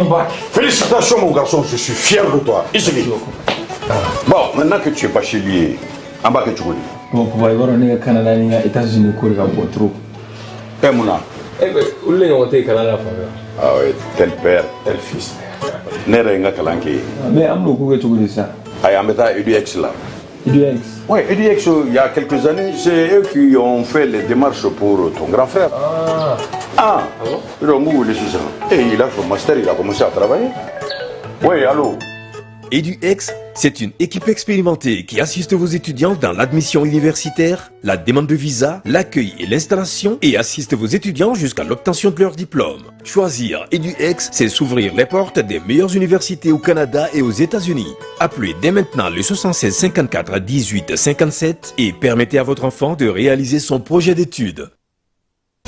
ton bac. Félicitations mon garçon, je suis fier de toi. Ici. Bon, maintenant que tu es bachelier, en bas que tu connais. Bon, pour voir on est au Canada, les États-Unis, Corée, bon trop. Eh Mouna. Eh ben, où est-ce qu'on est au Canada? Ah oui, tel père, tel fils. N'est-ce pas Kalanki? Mais amlo, pourquoi tu connais ça? Ah, il y a un EduX là. EduX? Oui, EduX, il y a quelques années, c'est eux qui ont fait les démarches pour ton grand frère. Ah bon? Et il a son master, il a commencé à travailler. Oui, allô? EduX, c'est une équipe expérimentée qui assiste vos étudiants dans l'admission universitaire, la demande de visa, l'accueil et l'installation et assiste vos étudiants jusqu'à l'obtention de leur diplôme. Choisir EduX, c'est s'ouvrir les portes des meilleures universités au Canada et aux États-Unis. Appelez dès maintenant le 76 54 18 57 et permettez à votre enfant de réaliser son projet d'études.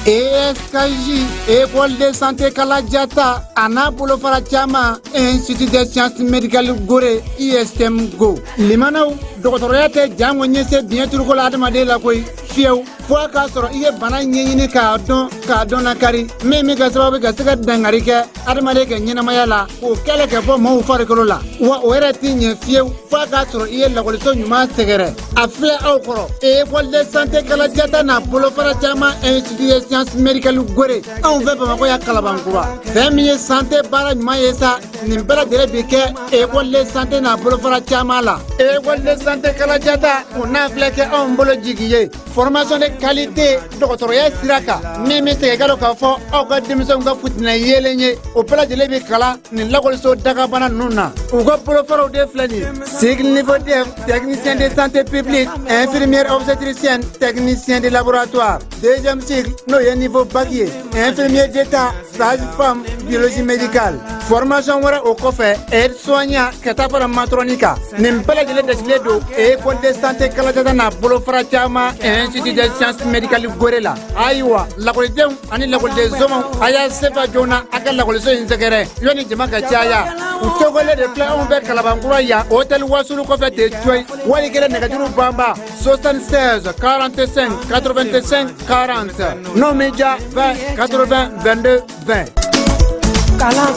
ESKJ, École de santé Kalajata, Anna Boulofara Chama, Institut de sciences médicales Gorée, ISM Go. Limanao, doctorate Jamonyese, bien tout le monde la koi, fieu, fois qu'à sort, il est banal, n'y cardon, la cari, mais Megasaba Gasaga Dangarika, Admaleka, Yenamayala, ou quelques fois mon faricolola, ou Oeratin, fieu, fois qu'à sort, il est la collection du Master. Affaire au coro, École de santé Kalajata, Boulofara Chama, Institut de sciences médicales Gorée, on veut pas m'avoir Kalabankoua. Famille santé para Maesa, Nimbera de Rebeke, École de santé na Boulofara Chamala, École de santé Kalajata, on a flecké en bologigé. Formation de qualité, doctorat Siraka, même si c'est égal au Kafo, au cas de mission de foot na Yelenye, au plat de Lebekala, ni l'agolso d'Agabana Nuna, ou go Boulofaro de Flani, cycle niveau DEF, technicien de santé publique, infirmière obstétricienne, technicien de laboratoire, deuxième cycle, noyé niveau baguier, infirmier d'état, sage-femme, biologie médicale, formation au coffre, aide-soignant, catapora matronica, Nimbela de l'Edesledo, école de santé Kaladana, Boulofara Chama, Institut de sciences médicales Gorela, Aïwa, la collection, Annie la collection, Aya Sefa Jona, Akal la collection Inzagere, Yoni Jamaka Chaya, ou Togole de Plan vers Kalabangoya, Hôtel Wasulu Coffre de Joy, Walikere Negaduru Bamba, 76 45 85 40, non média 20 80 22 20. Kalan,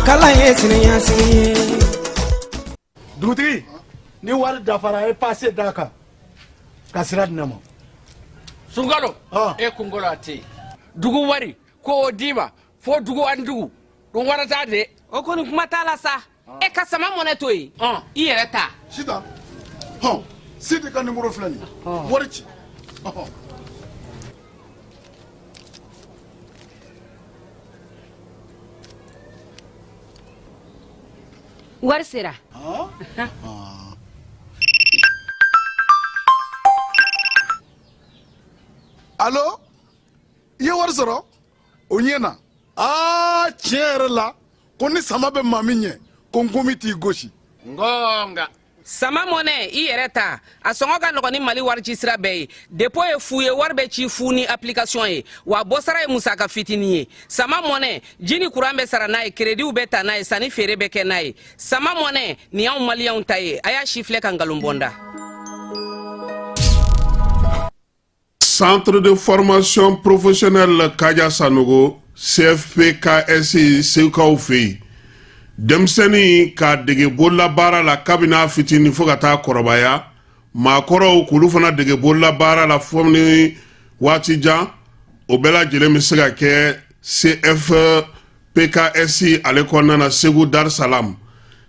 Kalan yes, Doutri, ni wari dafara e passé Dakar. Kasirad namo. Sungalo, e kungolo ati. Dugu wari, ko dima, fo dugu andugu. Dun wara tade. O koni kuma tala sa. E kasama moneto yi. I yere ta. Sita. Sita ka numéro flani. Warichi. Wari sera. Allô? Ye wari sɔrɔ? O ɲɛna. Tiɲɛ yɛrɛ la, ko ni sama bɛ maa min ɲɛ, ko n komi t'i gosi. Ngonga. Sama mone i yɛrɛ ta. A sɔngɔ ka nɔgɔn ni Mali wari ci sira bɛɛ ye. Dépôt ye fu ye, wari bɛ ci fu ni application ye. Wa bɔ sara ye musaka fitinin ye. Sama mone, ji ni courant bɛ sara n'a ye, crédit bɛ ta n'a ye, sanni feere bɛ kɛ n'a ye. Sama mone, ni y'anw Maliyɛnw ta ye. A y'a si filɛ ka nkalon bɔnda. Centre de formation professionnelle Kaja Sanogo, CFPKSI Seukaw fɛ denmisɛnnin ka dege bolola baara la kabini fitinin fo ka taa kɔrɔbaya maakɔrɔw k'olu fana dege bolola baara la fo ni waati jan o bɛɛ lajɛlen bɛ se ka kɛ CFPKSI ale kɔnɔna na Segu Dar es Salaam.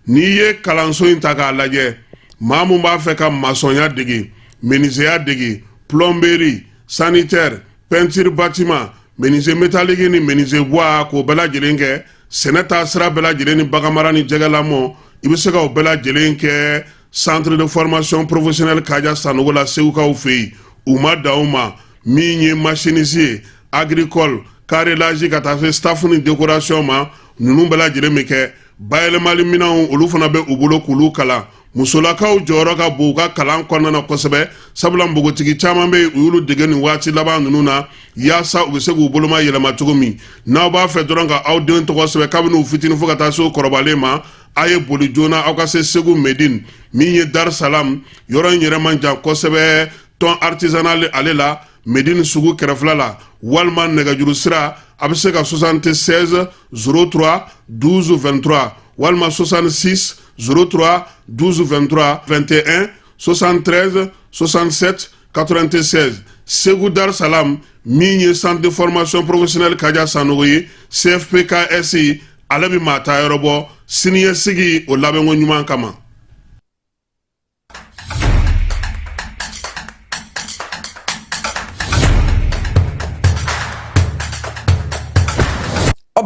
N'i ye kalanso in ta k'a lajɛ maa mun b'a fɛ ka masɔnya dege menuisier dege plomberie sanitaire peinture bâtiment menuisier métallique ni menuisier bois k'o bɛɛ lajɛlen kɛ sɛnɛ taa sira bɛɛ lajɛlen ni baganmara ni jɛgɛ lamɔ i bɛ se ka o bɛɛ lajɛlen kɛ centre de formation professionnelle Kaja Sanogo la Segukaw fɛ yen u ma dan o ma min ye machiniste ye agricole carrelage ka taa se staff ni décoration ma ninnu bɛɛ lajɛlen bɛ kɛ bayɛlɛmali minɛnw olu fana bɛ u bolo k'olu kalan musolakaw jɔyɔrɔ ka bon u ka kalan kɔnɔna na kosɛbɛ sabula npogotigi caman bɛ u y'olu dege nin waati laban ninnu na yaasa u bɛ se k'u boloma yɛlɛma cogo min n'aw b'a fɛ dɔrɔn ka aw den tɔgɔ sɛbɛn kabini u fitinin fo ka taa se o kɔrɔbalen ma a ye boli joona aw ka se Segu Medine min ye Dar es Salaam yɔrɔ in yɛrɛ man jan kosɛbɛ tɔn artisanal ale la Médine sugu kɛrɛfɛla la walima nɛgɛjuru sira a bɛ se ka 76 03 12 23 walima 66 03 12 23 21 73 67 96 Ségou Dar Salam min ye centre de formation professionnelle Kaja Sanogo ye CFPKSI ale bɛ maa ta yɔrɔ bɔ siniɲɛsigi o labɛnko ɲuman kama.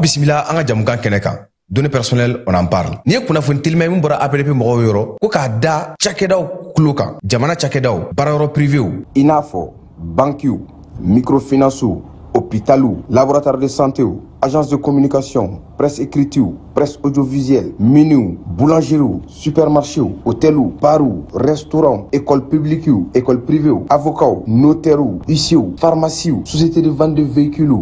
Bismillah an ka jamukan kɛnɛ kan données personnelles on en parle ni ye kunnafoni teliman min bɔra APDP mɔgɔw yɔrɔ ko k'a da cakɛdaw kulo kan jamana cakɛdaw baarayɔrɔ privéw i n'a fɔ banquiw microfinancew hôpitaux laboratoire de santé agence de communication presse écrite presse audiovisuelle miniw boulangeries supermarchés hôtels baroux restaurants écoles publiques écoles privées avocats notaires huissiers pharmacies sociétés de vente de véhicules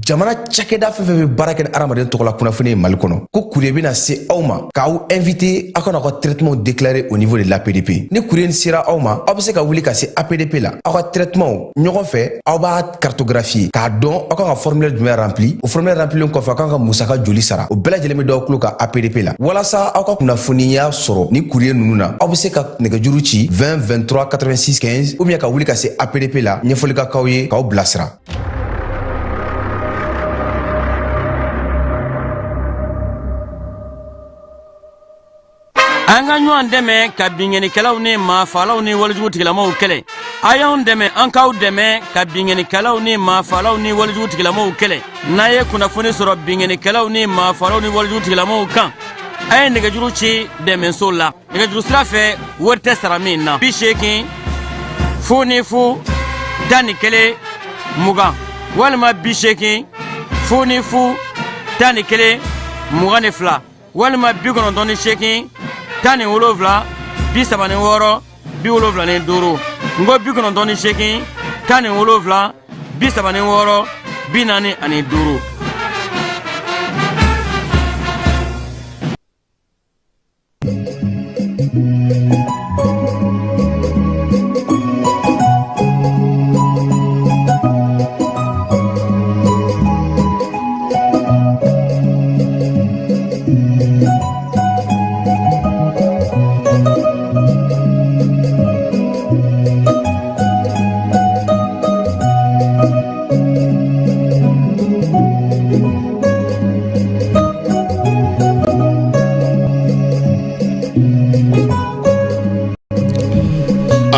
jamana cakɛda fɛn fɛn bɛ baara kɛ ni adamaden tɔgɔ la kunnafoni ye Mali kɔnɔ ko courrier bɛna se aw ma k'aw invité aw kana aw ka traitement déclaré au niveau de l'APDP ni courrier in sera aw ma aw bɛ se ka wuli ka se APDP la aw ka traitement ɲɔgɔn fɛ aw b'a cartographier k'a dɔn aw kan ka formulaire jumɛn rempli o formulaire remplilen kɔfɛ aw kan ka musaka joli sara o bɛɛ lajɛlen bɛ d'aw tulo kan APDP la walasa aw ka kunnafoniya sɔrɔ ni courrier ninnu na aw bɛ se ka nɛgɛjuru ci 20 23 86 15 ou bien ka wuli ka se APDP la ɲɛfɔli ka k'aw ye k'aw bilasira. an ka ɲɔgɔn dɛmɛ ka binkɛnikɛlaw ni maafalaw ni walijugutigilamɔgɔw kɛlɛ a y'anw dɛmɛ an k'aw dɛmɛ ka binkɛnikɛlaw ni maafalaw ni walijugutigilamɔgɔw kɛlɛ n'a ye kunnafoni sɔrɔ binkɛnikɛlaw ni maafalaw ni walijugutigilamɔgɔw kan a ye nɛgɛjuru ci dɛmɛso la nɛgɛjuru sira fɛ wari tɛ sara min na 80 00 11 20 walima 80 00 11 22 walima 98 10 wolofila 36 75 ngo 98 10 wolofila 36 45.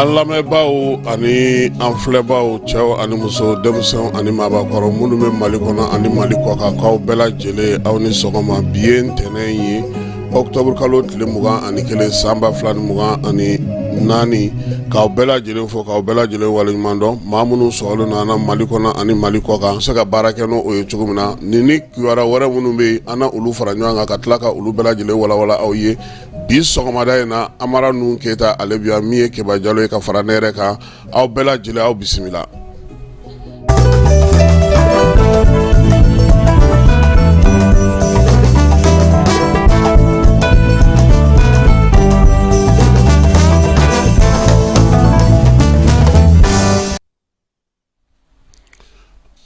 An lamɛnbaaw ani an filɛbaaw cɛw ani muso denmisɛnw ani maabakɔrɔ minnu bɛ Mali kɔnɔ ani Mali kɔkan k'aw bɛɛ lajɛlen aw ni sɔgɔma bi ye ntɛnɛn ye octobre kalo tile 21 san 2024 k'aw bɛɛ lajɛlen fo k'aw bɛɛ lajɛlen waleɲuman dɔn maa minnu sɔgɔlen don an na Mali kɔnɔ ani Mali kɔkan an se ka baara kɛ n'o ye cogo min na ni kibaruya wɛrɛ minnu bɛ yen an na olu fara ɲɔgɔn kan ka tila ka olu bɛɛ lajɛlen walawala aw ye bi sɔgɔmada in na Amara Nuhu Keyita ale bi yan min ye Keba Jalo ye ka fara ne yɛrɛ kan aw bɛɛ lajɛlen aw bisimila.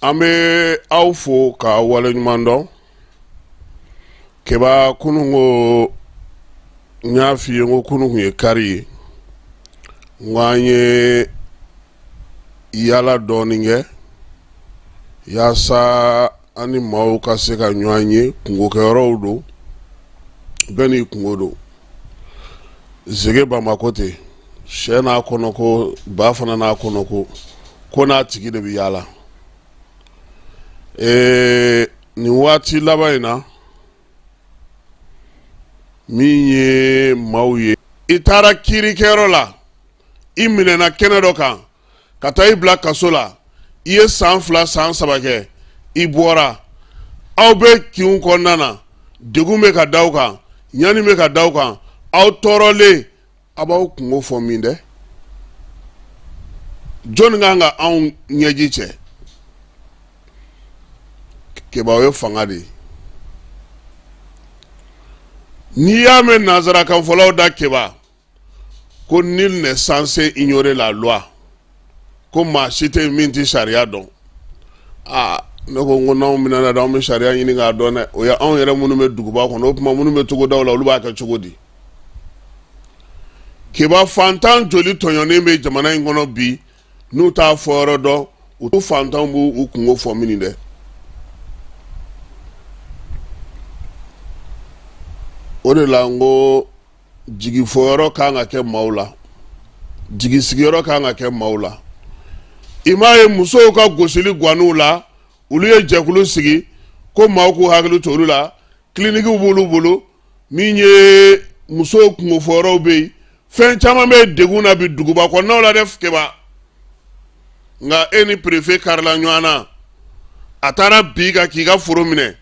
An bɛ aw fo ka waleɲuman dɔn Keba kunun ko n y'a f'i ye n ko kunun kun ye kari ye n ko an ye yala dɔɔnin kɛ yaasa an ni maaw ka se ka ɲɔgɔn ye kungokɛyɔrɔw don bɛɛ n'i kungo don zege Bamako ten sɛ n'a kɔnɔko ba fana n'a kɔnɔko ko n'a tigi de bɛ yala nin waati laban in na min ye maaw ye i taara kiirikɛyɔrɔ la i minɛna kɛnɛ dɔ kan ka taa i bila kaso la i ye san 2 san 3 kɛ i bɔra aw bɛ kinw kɔnɔna na degun bɛ ka d'aw kan ɲani bɛ ka d'aw kan aw tɔɔrɔlen a b'aw kungo fɔ min dɛ jɔnni kan ka anw ɲɛji cɛ Keba o ye fanga de ye n'i y'a mɛn nanzarakan fɔlaw da Keba ko nul n'est censé ignorer la loi ko maa si tɛ min ti sariya dɔn ne ko n ko n'anw minɛna dɛ anw bɛ sariya ɲini k'a dɔn dɛ o ye anw yɛrɛ minnu bɛ duguba kɔnɔ o tuma minnu bɛ togodaw la olu b'a kɛ cogo di kiba fantan joli tɔɲɔnen bɛ jamana in kɔnɔ bi n'u t'a fɔ yɔrɔ dɔn u fantanw b'u kungo fɔ mini dɛ o de la n ko jigifɔyɔrɔ kan ka kɛ maaw la jigisigiyɔrɔ kan ka kɛ maaw la i m'a ye musow ka gosili guwanuw la olu ye jɛkulu sigi ko maaw k'u hakili to olu la kilinikiw b'olu bolo min ye musow kungofɔyɔrɔw bɛ yen fɛn caman bɛ degun na bi duguba kɔnɔnaw la dɛ keba nka e ni prefe karila ɲɔgɔn na a taara bi ka k'i ka foro minɛ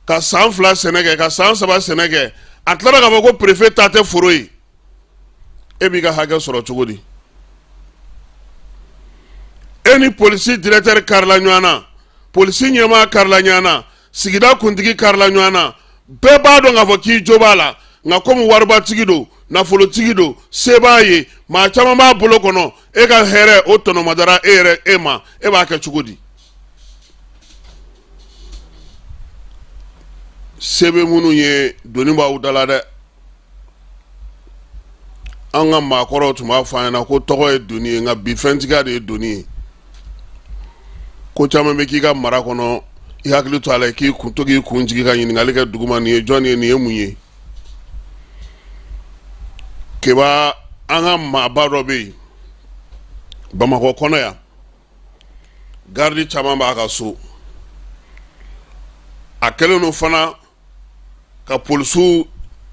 ka san 2 sɛnɛ kɛ ka san 3 sɛnɛ kɛ a tilara k'a fɔ ko prefe ta tɛ foro ye e b'i ka hakɛ sɔrɔ cogo di e ni polisi directeur karila ɲɔgɔn na polisi ɲɛmaa karila ɲɔgɔn na sigida kuntigi karila ɲɔgɔn na bɛɛ b'a dɔn k'a fɔ k'i jo b'a la nka komi waribatigi don nafolotigi don se b'a ye maa caman b'a bolo kɔnɔ e ka hɛrɛ o tɔnɔmadara e yɛrɛ e ma e b'a kɛ cogo di se bɛ minnu ye doni b'aw da la dɛ an ka maakɔrɔw tun b'a fɔ an ɲɛna ko tɔgɔ ye doni ye nka bi fɛntigiya de ye doni ye ko caman bɛ k'i ka mara kɔnɔ i hakili to a la k'i kun to k'i kun jigi ka ɲininkali kɛ duguma nin ye jɔn ye nin ye mun ye keba an ka maaba dɔ bɛ yen bamakɔ kɔnɔ yan garidi caman b'a ka so a kɛlen don fana ka polisiw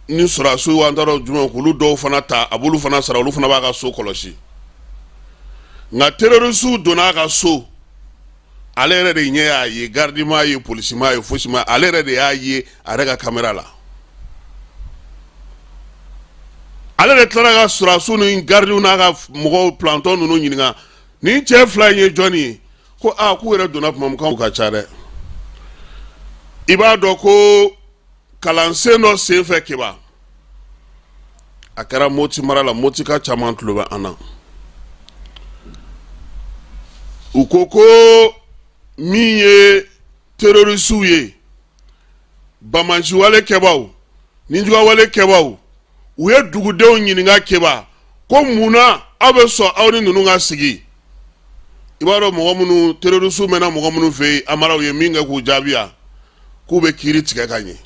ni sɔrɔdasiw an t'a dɔn jumɛn k'olu dɔw fana ta a b'olu fana sara olu fana b'a ka so kɔlɔsi nka terorisiw donna a ka so ale yɛrɛ de ɲɛ y'a ye garidi m'a ye polisi m'a ye fosi m'a ye ale yɛrɛ de y'a ye a yɛrɛ ka kamera la ale de tilara ka sɔrɔdasiw ni garidiw n'a ka mɔgɔw plantɔn ninnu ɲininka nin cɛ 2 in ye jɔnni ye ko k'u yɛrɛ donna tuma min k'u ka ca dɛ i b'a dɔn ko kalansen dɔ senfɛ keba a kɛra Moti mara la Moti ka caman tulo bɛ an na u ko min ye terorisiw ye bamansiwale kɛbaw ninjugawale kɛbaw u ye dugudenw ɲininka keba ko munna aw bɛ sɔn aw ni ninnu ka sigi i b'a dɔn mɔgɔ minnu terorisiw mɛna mɔgɔ minnu fɛ yen amaraw ye min kɛ k'u jaabiya k'u bɛ kiiri tigɛ ka ɲɛ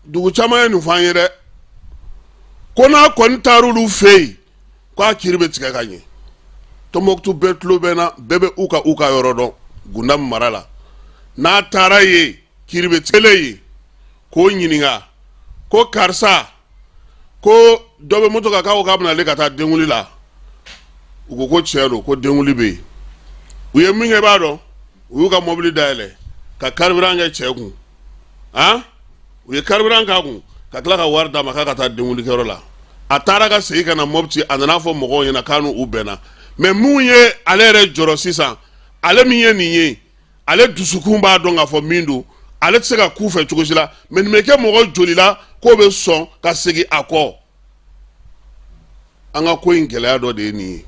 dugu caman ye nin fɔ an ye dɛ ko n'a kɔni taara olu fɛ yen k'a kiiri bɛ tigɛ ka ɲɛ Tɔnbɔkutu bɛɛ tulo bɛ na bɛɛ bɛ u ka yɔrɔ dɔn Gunda mara la n'a taara ye kiiri bɛ tigɛlen ye k'o ɲininka ko karisa ko dɔ bɛ moto kan k'a bɛna ale ka taa denwuli la u ko tiɲɛ don ko denwuli bɛ yen u ye min kɛ i b'a dɔn u y'u ka mobili dayɛlɛ ka carburant kɛ cɛ kun u ye carburant k'a kun ka tila ka wari d'a ma k'a ka taa denwulikɛyɔrɔ la a taara ka segin ka na Mopti a nana fɔ mɔgɔw ɲɛna k'a n'u bɛnna mais mun ye ale yɛrɛ jɔrɔ sisan ale min ye nin ye ale dusukun b'a dɔn k'a fɔ min don ale tɛ se ka k'u fɛ cogo si la mais nin bɛ kɛ mɔgɔ joli la k'o bɛ sɔn ka segin a kɔ an ka ko in gɛlɛya dɔ de ye nin ye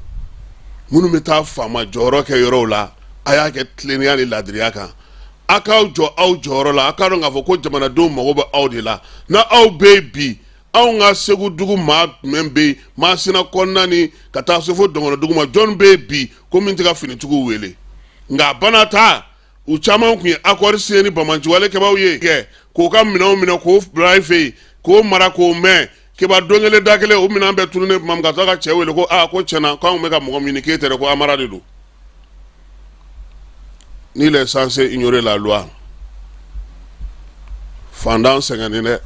minnu bɛ taa faama jɔyɔrɔ kɛ yɔrɔw la a y'a kɛ tilennenya ni ladiriya kan a k'aw jɔ aw jɔyɔrɔ la a k'a dɔn k'a fɔ ko jamanadenw mago bɛ aw de la n'a aw bɛ yen bi anw ka Segu dugu maa jumɛn bɛ yen Masina kɔnɔna ni ka taa se fo Dɔngɔnɔ dugu ma jɔn bɛ yen bi ko min tɛ ka finitigiw wele nka a bana ta u caman tun ye accord signé ni Bamanciwale kɛbaw ye k'o ka minɛnw minɛ k'o bila i fɛ yen k'o mara k'o mɛn kɛba don kelen da kelen o minɛn bɛɛ tununnen tuma min ka taa ka cɛ wele ko ko tiɲɛna k'anw bɛ ka mɔgɔ min ɲini k'e tɛ dɛ ko Amara de don nil est censé ignorer la loi fandan sɛgɛnni dɛ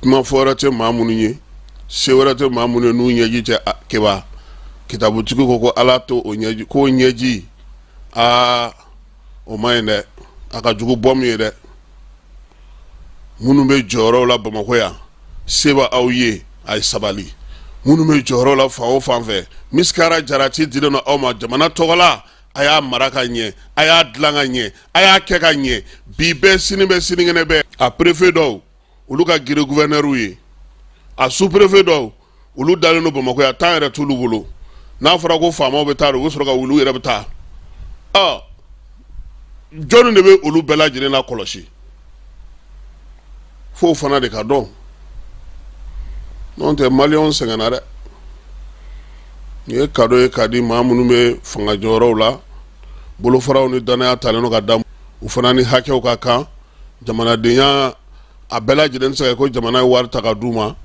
kuma fɔ wɛrɛ tɛ maa minnu ye se wɛrɛ tɛ maa minnu ye n'u ɲɛji cɛ kɛba kitabutigi ko ala to o ɲɛji k'o ɲɛji o ma ɲi dɛ a ka jugu bɔ min ye dɛ minnu bɛ jɔyɔrɔw la Bamakɔ yan se bɛ aw ye a ye sabali minnu bɛ jɔyɔrɔw la fan o fan fɛ Miskara Jarati dilen don aw ma jamana tɔgɔ la a y'a mara ka ɲɛ a y'a dilan ka ɲɛ a y'a kɛ ka ɲɛ bi bɛɛ sinikɛnɛ bɛɛ a préfet dɔw olu ka gere gouverneur ye a sous-préfet dɔw olu dalen no Bamako ya temps yɛrɛ t'olu bolo n'a fɔra ko faamaw bɛ taa u bɛ sɔrɔ ka olu yɛrɛ bɛ taa jɔnni de bɛ olu bɛɛ lajɛlen la kɔlɔsi fo fana de ka dɔn n'o tɛ maliyɛnw sɛgɛnna dɛ nin ye kado ye ka di maa minnu bɛ fanga jɔyɔrɔw la bolofaraw ni danaya talen no ka da u fana ni hakɛw ka kan jamanadenya a bɛɛ lajɛlen tɛ se ka ko jamana ye wari ta ka d'u ma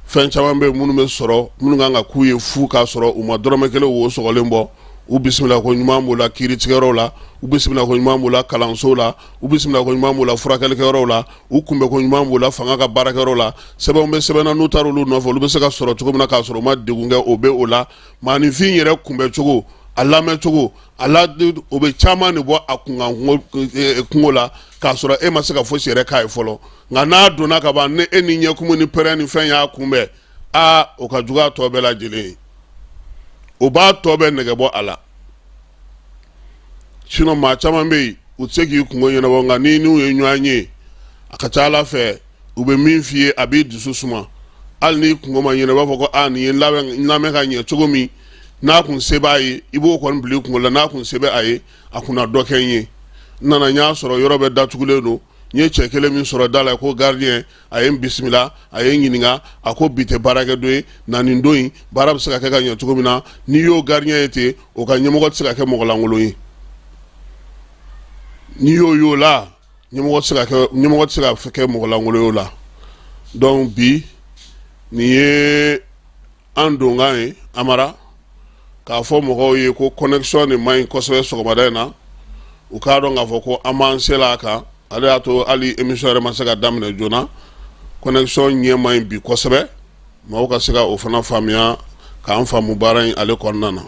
fɛn caman bɛ minnu bɛ sɔrɔ minnu kan ka k'u ye fu k'a sɔrɔ u ma dɔrɔmɛ kelen wo sɔgɔlen bɔ u bisimila ko ɲuman b'o la kiiritigɛyɔrɔw la u bisimila ko ɲuman b'o la kalansow la u bisimila ko ɲuman b'o la furakɛlikɛyɔrɔw la u kunbɛ ko ɲuman b'o la fanga ka baarakɛyɔrɔ la sɛbɛnw bɛ sɛbɛnna n'u taara olu nɔfɛ olu bɛ se ka sɔrɔ cogo min na k'a sɔrɔ u ma degun kɛ o bɛ o la maaninfin yɛrɛ kunbɛ cogo a lamɛn cogo a la o bɛ caman de bɔ a kungo la k'a sɔrɔ e ma se ka fosi yɛrɛ k'a ye fɔlɔ nka n'a donna ka ban ni e ni ɲɛkumu ni pɛrɛn ni fɛn y'a kunbɛn o ka jugu a tɔ bɛɛ lajɛlen ye o b'a tɔ bɛɛ nɛgɛ bɔ a la sinon maa caman bɛ yen u tɛ se k'i kungo ɲɛnabɔ nka ni n'u ye ɲɔgɔn ye a ka ca ala fɛ u bɛ min f'i ye a b'i dusu suma hali n'i kungo ma ɲɛna i b'a fɔ ko nin ye n lamɛn ka ɲɛ cogo min n'a kun se b'a ye i b'o kɔni bila i kungo la n'a kun se bɛ a ye a kunna dɔ kɛ n ye n nana n y'a sɔrɔ yɔrɔ bɛɛ datugulen don n ye cɛ kelen min sɔrɔ da la ko gardien a ye n bisimila a ye n ɲininka a ko bi tɛ baarakɛ don ye na nin don in baara bɛ se ka kɛ ka ɲɛ cogo min na n'i y'o gardien ye ten o ka ɲɛmɔgɔ tɛ se ka kɛ mɔgɔ lankolon ye n'i y'o la ɲɛmɔgɔ tɛ se ka kɛ mɔgɔ lankolon ye o la donc bi nin ye an donkan ye Amara k'a fɔ mɔgɔw ye ko connexion de man ɲi kosɛbɛ sɔgɔmada in na u k'a dɔn k'a fɔ ko an b'an sela a kan ale y'a to hali émission yɛrɛ ma se ka daminɛ joona connexion ɲɛ man ɲi bi kosɛbɛ maaw ka se ka o fana faamuya k'an faamu baara in ale kɔnɔna na.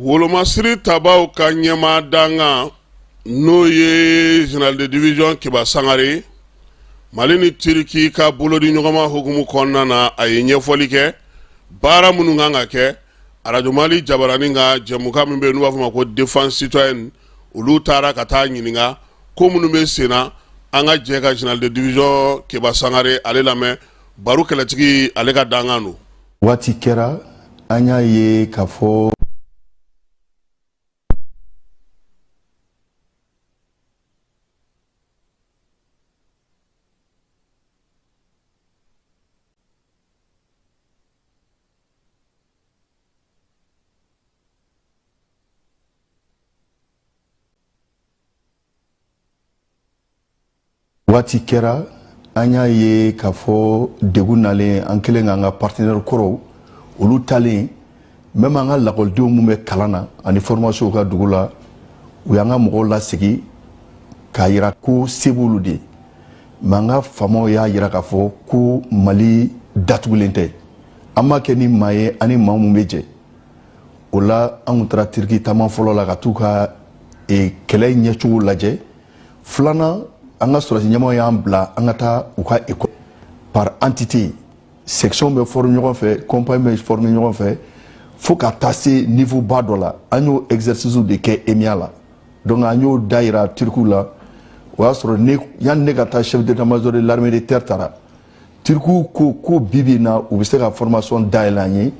Wolomasiri tabaw ka ɲɛmaa danga n'o ye général de division Kiba Sangare Mali ni Turki ka bolodi ɲɔgɔnma hukumu kɔnɔna na a ye ɲɛfɔli kɛ baara minnu kan ka kɛ Radio Mali jabarani ka jɛmukan min bɛ n'u b'a fɔ ma ko défense citoyenne olu taara ka taa ɲininka ko minnu bɛ sen na an ka jɛ ka général de division Kiba Sangare ale lamɛn baro kɛlɛtigi ale ka dangan don. Waati kɛra an y'a ye k'a fɔ waati kɛra an y'a ye k'a fɔ degun nalen an kelen k'an ka partenaire kɔrɔw olu talen même an ka lakɔlidenw mun bɛ kalan na ani formation ka dugu la u y'an ka mɔgɔw lasigi k'a yira ko se b'olu de mais an ka faamaw y'a yira k'a fɔ ko Mali datugulen tɛ an b'a kɛ ni maa ye ani maa mun bɛ jɛ o la an tun taara Turki taama fɔlɔ la ka t'u ka kɛlɛ ɲɛcogo lajɛ filanan an ka sɔrɔsi ɲɛmɔgɔ y'an bila an ka taa u ka école par entité section bɛ former ɲɔgɔn fɛ compagnie bɛ former ɲɔgɔn fɛ fo ka taa se niveau ba dɔ la an y'o exercice de kɛ EMIA la donc an y'o da yira Turkiw la o y'a sɔrɔ yanni ne ka taa chef d'état-major de l'armée de terre taara Turkiw ko bibi na u bɛ se ka formation dayɛlɛ an ye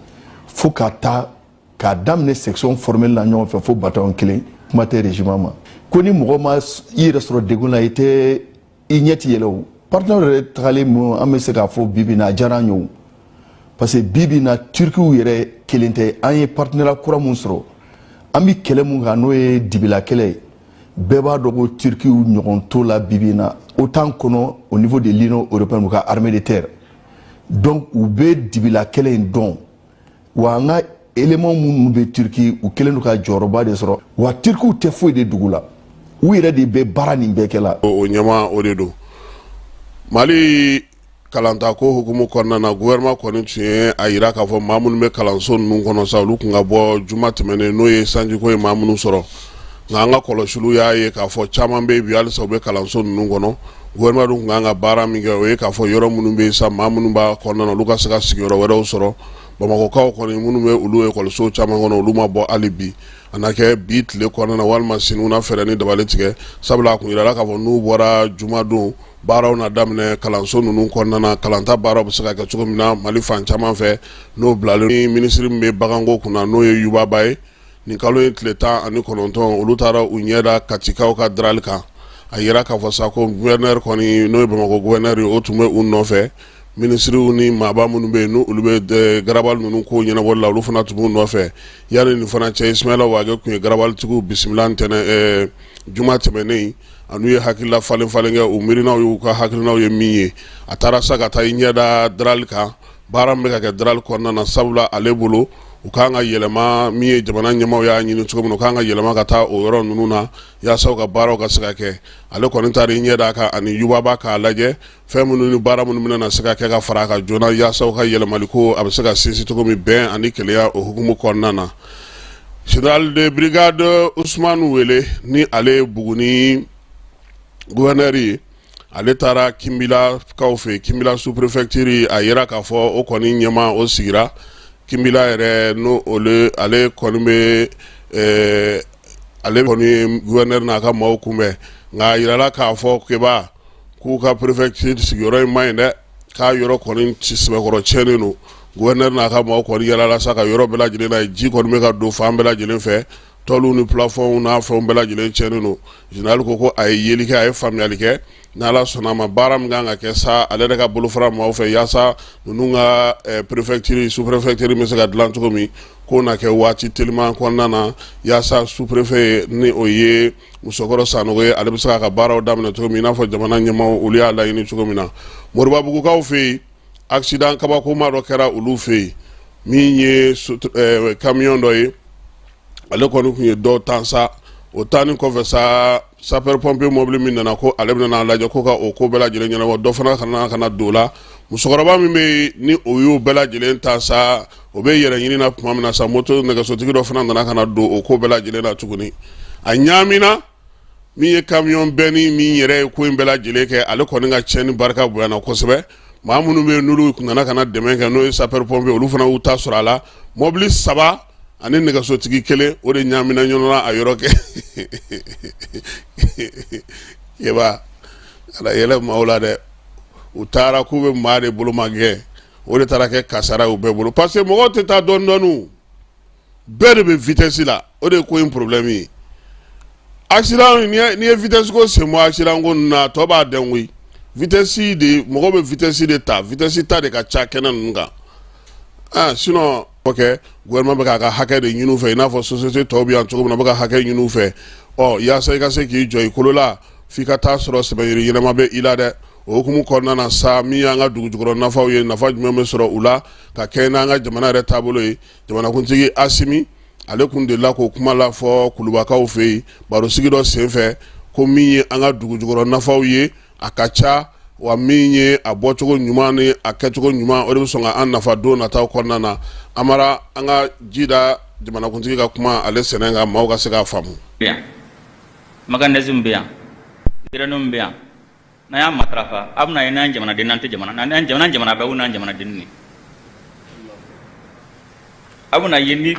fo ka taa k'a daminɛ section formelle la ɲɔgɔn fɛ fo bataillon kelen kuma tɛ régiment ma ko ni mɔgɔ ma i yɛrɛ sɔrɔ degun la i tɛ i ɲɛ ti yɛlɛ o partenaire yɛrɛ tagalen mun an bɛ se k'a fɔ bibi na a diyara an ye o parce que bibi na Turkiw yɛrɛ kelen tɛ an ye partenaire kura mun sɔrɔ an bɛ kɛlɛ mun kan n'o ye dibila kɛlɛ ye bɛɛ b'a dɔn ko Turkiw ɲɔgɔn t'o la bibi na autant kɔnɔ au niveau de l'Union européenne u ka armée de terre donc u bɛ dibila kɛlɛ in dɔn wa an ka élément minnu bɛ Turki u kelen don ka jɔyɔrɔba de sɔrɔ wa Turkiw tɛ foyi de dugu la u yɛrɛ de bɛ baara nin bɛɛ kɛ la. o ɲɛma o de don Mali kalantako hukumu kɔnɔna na gouvernement kɔni tun ye a yira k'a fɔ maa minnu bɛ kalanso ninnu kɔnɔ sa olu kun ka bɔ juma tɛmɛnen n'o ye sanjiko ye maa minnu sɔrɔ nga nga kɔlɔsiliw y'a ye k'a fɔ caman bɛ bi halisa u bɛ kalanso ninnu kɔnɔ gouvernement dun kan ka baara min kɛ o ye k'a fɔ yɔrɔ minnu bɛ yen sa maa minnu b'a kɔnɔna na olu ka se ka sigiyɔrɔ wɛrɛw sɔrɔ bamakɔkaw kɔni minnu bɛ olu ekɔliso caman kɔnɔ olu ma bɔ hali bi a na kɛ bi tile kɔnɔna na walima sini u na fɛɛrɛ ni dabali tigɛ sabula a kun yirala k'a fɔ n'u bɔra jumadon baaraw na daminɛ kalanso ninnu kɔnɔna na kalanta baaraw bɛ se ka kɛ cogo min na mali fan caman fɛ n'o bilalen ni minisiri min bɛ baganko kunna n'o ye yubaba ye nin kalo ye tile 19 olu taara u ɲɛda katikaw ka darali kan a yira k'a fɔ sa ko gouverneur kɔni n'o ye bamakɔ gouverneur ye o tun bɛ u nɔfɛ minisiriw ni maaba minnu bɛ yen n'olu bɛ garabali ninnu ko ɲɛnabɔli la olu fana tun b'u nɔfɛ yanni nin fana cɛ Ismaila Wage kun ye garabalitigiw bisimila ntɛnɛn juma tɛmɛnen a n'u ye hakilila falen kɛ u miirinaw y'u ka hakilinaw ye min ye a taara sa ka taa i ɲɛda darali kan baara min bɛ ka kɛ darali kɔnɔna na sabula ale bolo u kan ka yɛlɛma min ye jamana ɲɛmaw y'a ɲini cogo min u kan ka yɛlɛma ka taa o yɔrɔ ninnu na yaasa u ka baaraw ka se ka kɛ ale kɔni taara i ɲɛda kan ani yubaba k'a lajɛ fɛn minnu ni baara minnu bɛna se ka kɛ ka fara a kan joona yaasa u ka yɛlɛmali ko a bɛ se ka sinsin cogo min bɛn ani keleya o hukumu kɔnɔna na général de brigade Ousmane Wele ni ale Buguni gouverneur ye ale taara Kimbila kaw fɛ Kimbila sous-préfecture a yira k'a fɔ o kɔni ɲɛma o sigira Kimbila yɛrɛ no ale kɔni bɛ ale kɔni gouverneur n'a ka maaw kunbɛn nka a yirala k'a fɔ keba k'u ka préfecture sigiyɔrɔ in man ɲi dɛ k'a yɔrɔ kɔni sɛbɛkɔrɔ tiɲɛnen don gouverneur n'a ka maaw kɔni yalala sa ka yɔrɔ bɛɛ lajɛlen na ji kɔni bɛ ka don fan bɛɛ lajɛlen fɛ tɔliw ni plafɔnw n'a fɛnw bɛɛ lajɛlen tiɲɛnen don général ko a ye yeli kɛ a ye faamuyali kɛ n'ala sɔnna a ma baara min kan ka kɛ sa ale yɛrɛ ka bolofara maaw fɛ yaasa ninnu ka préfecture sous-préfecture bɛ se ka dilan cogo min k'o na kɛ waati teliman kɔnɔna na yaasa sous-préfet ni o ye Musokɔrɔ Sanogo ye ale bɛ se k'a ka baaraw daminɛ cogo min i n'a fɔ jamana ɲɛmaw olu y'a laɲini cogo min na Moribabugukaw fɛ yen accident kabakoma dɔ kɛra olu fɛ yen min ye camion dɔ ye ale kɔni kun ye dɔ tan sa o taani kɔfɛ sa sapeur pompier mobile min nana ko ale bɛna lajɛ ko ka o ko bɛɛ lajɛlen ɲɛnabɔ dɔ fana kana don o la musokɔrɔba min bɛ ni o y'o bɛɛ lajɛlen ta sa o bɛ yɛrɛ ɲini na tuma min na sa moto nɛgɛsotigi dɔ fana nana kana don o ko bɛɛ lajɛlen na tuguni a ɲaamina min ye camion bɛnni min yɛrɛ ye ko in bɛɛ lajɛlen kɛ ale kɔni ka tiɲɛni barika bonyana kosɛbɛ maa minnu bɛ yen n'olu nana kana dɛmɛ kɛ n'o ye sapeur pompier olu fana y'u ta sɔrɔ a la mobili 3 ani nɛgɛsotigi 1 o de ɲaamina ɲɔgɔn na a yɔrɔ kɛ yeba ala yɛlɛ maaw la dɛ u taara k'u bɛ maa de bolo ma gɛn o de taara kɛ kasara u bɛɛ bolo parce que mɔgɔw tɛ taa dɔɔni bɛɛ de bɛ vitesse la o de ye ko in problème ye accident n'i ye vitesse ko sen bɔ accident ko ninnu na tɔ b'a dɛn koyi vitesse de mɔgɔw bɛ vitesse de ta vitesse ta de ka ca kɛnɛ ninnu kan sinon ok gouvernement bɛ k'a ka hakɛ de ɲini u fɛ i n'a fɔ société tɔw bɛ yan cogo min na bɛ ka hakɛ ɲini u fɛ yaasa i ka se k'i jɔ i kolo la f'i ka taa sɔrɔ sɛbɛnjiri ɲɛnama bɛ i la dɛ o hukumu kɔnɔna na sa min y'an ka dugujukɔrɔ nafaw ye nafa jumɛn bɛ sɔrɔ u la ka kɛ n'an ka jamana yɛrɛ taabolo ye jamanakuntigi Asimi ale kun delila k'o kuma la fɔ Kulubakaw fɛ yen barosigi dɔ senfɛ ko min ye an ka dugujukɔrɔ nafaw ye a ka ca wa min ye a bɔcogo ɲuman ni a kɛcogo ɲuman o de bɛ sɔn ka an nafa don nataw kɔnɔna na amara an ka jida jamanakuntigi ka kuma ale sɛnɛ kan maaw ka se k'a faamu. Mécanisme bɛ yan yɛrɛninw bɛ yan n'an y'a matarafa a bɛna ye n'an jamanaden n'an tɛ jamana n'an jamana bɛɛ n'an jamanaden ni a bɛna ye ni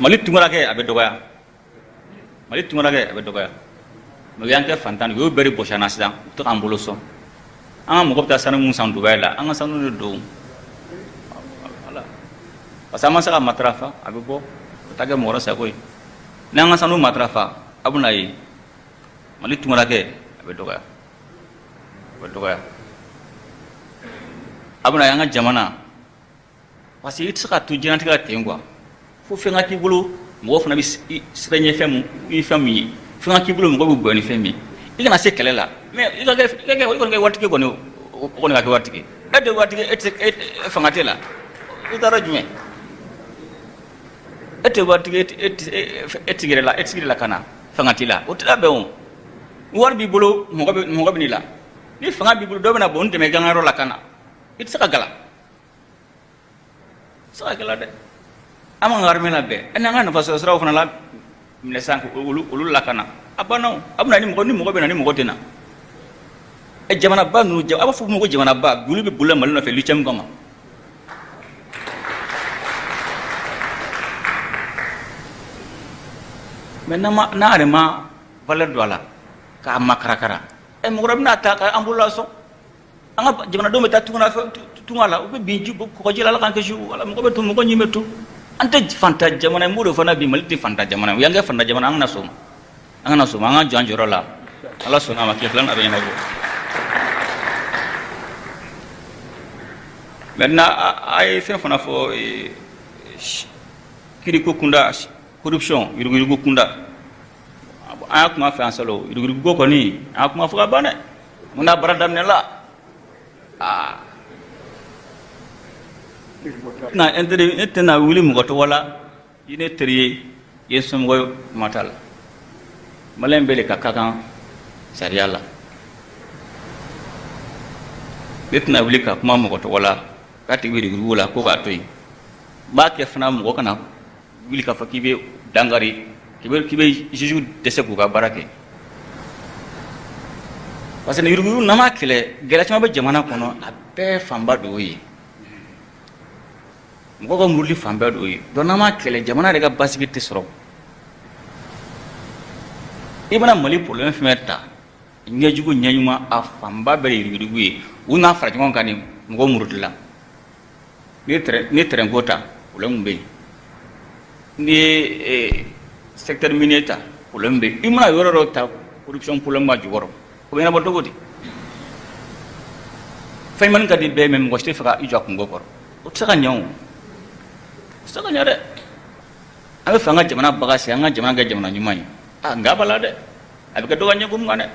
Mali tunkarakɛ a bɛ dɔgɔya Mali tunkarakɛ a bɛ dɔgɔya mais y'an kɛ fantan u y'o bɛɛ de bɔsi an na sisan u tɛ k'an bolo sɔn an ka mɔgɔ bɛ taa sanu mun san Dubaï la an ka sanu de don voilà parce que an ma se ka matarafa a bɛ bɔ o t'a kɛ mɔgɔ wɛrɛ sago ye n'an ka sanu matarafa a bɛna ye Mali tunkarakɛ a bɛ dɔgɔya a bɛna ye an ka jamana parce que i tɛ se ka to diɲɛlatigɛ la ten quoi fo fɛn ka k'i bolo mɔgɔ fana bɛ sira ɲɛ fɛn min ye fɛn ka k'i bolo mɔgɔ bɛ bonya ni fɛn min ye i kana se kɛlɛ la mais i kɔni kɛ waritigi kɔni o kɔni ka kɛ waritigi e tɛ waritigi e fanga tɛ la i taara jumɛn e tɛ waritigi e tigi yɛrɛ la ka na fanga t'i la o tɛ labɛn o wari b'i bolo mɔgɔ bɛ n'i la ni fanga b'i bolo dɔ bɛna bɔ n dɛmɛ gangayɔrɔ la ka na i tɛ se ka gala dɛ ama ngarme la be ena ngana fa sara fana la mine sank ulu la kana abana abuna ni mo be na ni mo tena e jamana ba nu aba fu mo jamana ba gulu be bulla mal na fe lucem goma maintenant na arema valeur dola ka makarakara e mo rabna ta ka ambulation anga jamana do meta tungala ube binju ko jila la kan ke ju wala mo be to mo ko nyimetu anta fanta jamana mo do fana bi malti fanta jamana yanga fanta jamana anga na soma anga janjoro la ala sona ma ke plan abe na go maintenant ay fe fana fo kiri ko kunda corruption yurugu kunda aya kuma fe ansalo yurugu go ko ni aya kuma fuga bane muna baradam ne la na entre na wuli mu goto wala ine triye yesum go matal malen bele kakakan sariala betna wuli ka kuma mu goto wala kati wiri wala ko ga toy ba ke fana mu go kana wili ka fa kibe dangari kibe juju dese ku ga barake parce que yuruguru nama kele gela chama be jamana kono abe famba do yi mko ko murli famba do yi do nama kele jamana daga basiki tesro ibana mali problème fmeta ngejugo nyanyuma a famba be yurugu yi una fara ngon kani mko murutla ni tere ngota ulembe ni secteur minier ulembe imana yororo ta corruption problème ma jugoro ko bena bodo godi fay man ka di be mem ngoste faka ijo ko ngokor o tsaka nyaw saka nyare abe fanga jamana bagasi anga jamana ga jamana nyumai ngabala de abe ka doga nyugum ngane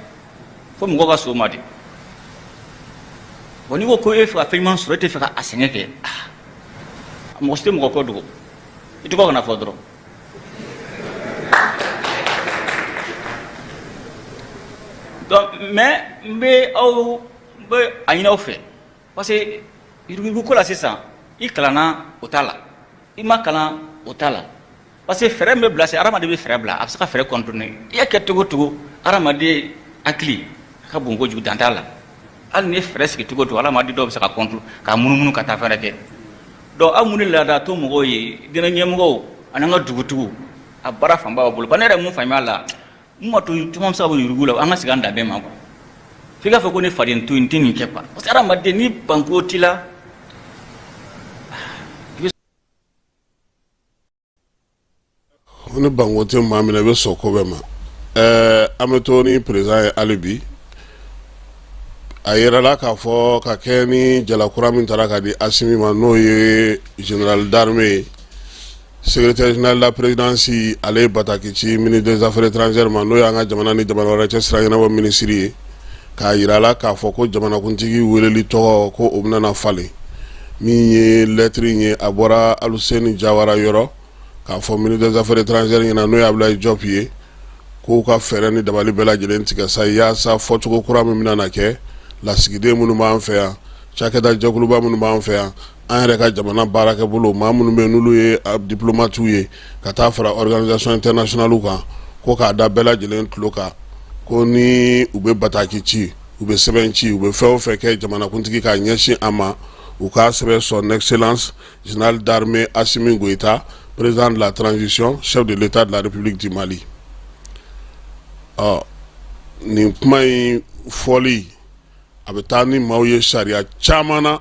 fo mo ga so madi woni wo ko e fa fay man surete faka asengeke mo ste mo ko dugo itu ko na fodro donc mais mbe au be ayina fait parce que irugu ko la c'est ça ikalana otala imakala otala parce que frère me blase arama de be frère bla absaka frère contourner ya ketugo tugo arama de akli ka bongo ju dantala al ne frère ki tugo to arama de do saka contour ka mununu ka ta fere ke do amuni la da to mo yi dina nyemgo ananga dugutugu abara famba bolo banere mu famala mo to tumam sabu yurugula anga siganda be mako figa fa ko ne fadin to intini kepa parce que arama de ni banko tila on bango te mamina be soko be ma ametoni président alibi ayera la ka fo ka keni jala kuramin taraka di asimi ma no ye général d'armée secrétaire général de la présidence ale batakici ministre des affaires étrangères ma no ya nga jamana ni jamana wara ci sra wa ministre ka yira la ka fo ko jamana kuntigi weleli to ko obna na fale mi ye lettre ni abora aluseni jawara yoro ka fo ministre des affaires étrangères ni na no ya Abdoulaye Diop ye ko ka fere ni dabali bela jelen tika sa ya sa fo ko kuramin minana ke la sigide munu ma an fe ya chakeda jokulu ba munu ma an fe ya an yɛrɛ ka jamana baara kɛ bolo maa minnu bɛ n'olu ye diplomatiw ye ka taa fara organisation internationale kan ko k'a da bɛɛ lajɛlen tulo kan ko ni u bɛ bataki ci u bɛ sɛbɛn ci u bɛ fɛn o fɛn kɛ jamanakuntigi k'a ɲɛsin a ma u k'a sɛbɛn son excellence général d'armée Assimi Goïta président de la transition chef de l'état de la République du Mali nin kuma in fɔli a bɛ taa ni maaw ye sariya caman na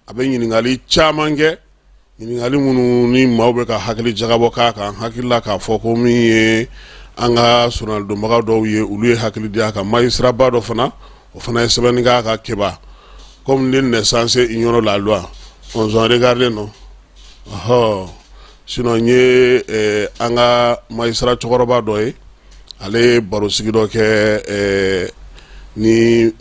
a bɛ ɲininkali caman kɛ ɲininkali minnu ni maaw bɛ ka hakili jagabɔ k'a kan hakilila k'a fɔ ko min ye an ka sɔrɔnalidonbaga dɔw ye olu ye hakili di a kan magistrat ba dɔ fana o fana ye sɛbɛnni k'a ka keba comme nul n'est censé ignorer la loi on s'en regarde non sinon n ye an ka magistrat cɛkɔrɔba dɔ ye ale ye barosigi dɔ kɛ ni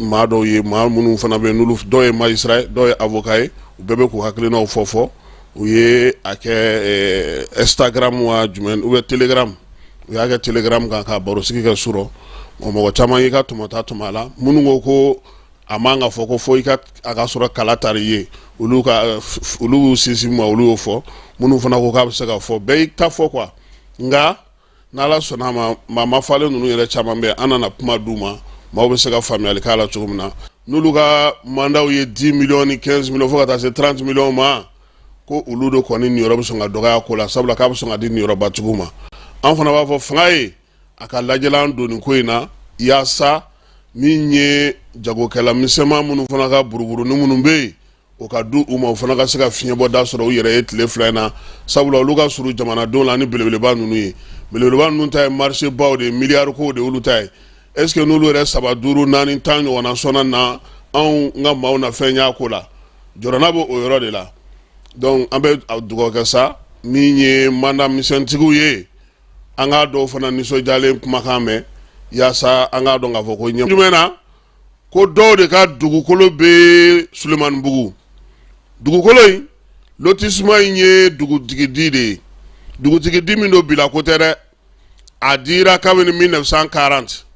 maa dɔw ye maa minnu fana bɛ n'olu dɔw ye magistrat dɔw ye avocat ye u bɛɛ bɛ k'u hakilinaw fɔ u ye a kɛ Instagram wa jumɛn ou bien Telegram u y'a kɛ Telegram kan ka barosigi kɛ surɔ mɔgɔ caman y'i ka tɔmɔta tɔmɔ a la minnu ko a man ka fɔ ko fo a ka sɔrɔ kala tari ye olu sinsin ma olu y'o fɔ minnu fana ko k'a bɛ se ka fɔ bɛɛ y'i ta fɔ quoi nka n'ala sɔnna ma maa falen ninnu yɛrɛ caman bɛ an nana kuma d'u ma maaw bɛ se ka faamuyali k'a la cogo min na n'olu ka mandaw ye 10 millions ni 15 millions fo ka taa se 30 millions ma ko olu de kɔni niyɔrɔ bɛ sɔn ka dɔgɔya ko la sabula k'a bɛ sɔn ka di niyɔrɔbatigiw ma an fana b'a fɔ fanga ye a ka lajɛlan don nin ko in na yaasa min ye jagokɛla misɛnman minnu fana ka buruburunin minnu bɛ yen o ka du u ma o fana ka se ka fiɲɛbɔda sɔrɔ u yɛrɛ ye tile fila in na sabula olu ka surun jamanadenw la ni belebeleba ninnu ye belebeleba ninnu ta ye marché baw de ye miliyari kow de y'olu ta ye est ce que n'olu yɛrɛ 3 5 4 10 ɲɔgɔnna sɔnna na anw ka maaw na fɛn y'a ko la jɔrɔna bɛ o yɔrɔ de la donc an bɛ dugawu kɛ sa min ye manda misɛntigiw ye an k'a dɔw fana nisɔndiyalen kumakan mɛn yaasa an k'a dɔn k'a fɔ ko ɲɛ jumɛn na ko dɔw de ka dugukolo bɛ Sulemanibugu dugukolo in lotissement in ye dugutigidi de ye dugutigidi min don bila ko tɛ dɛ a dira kabini 1940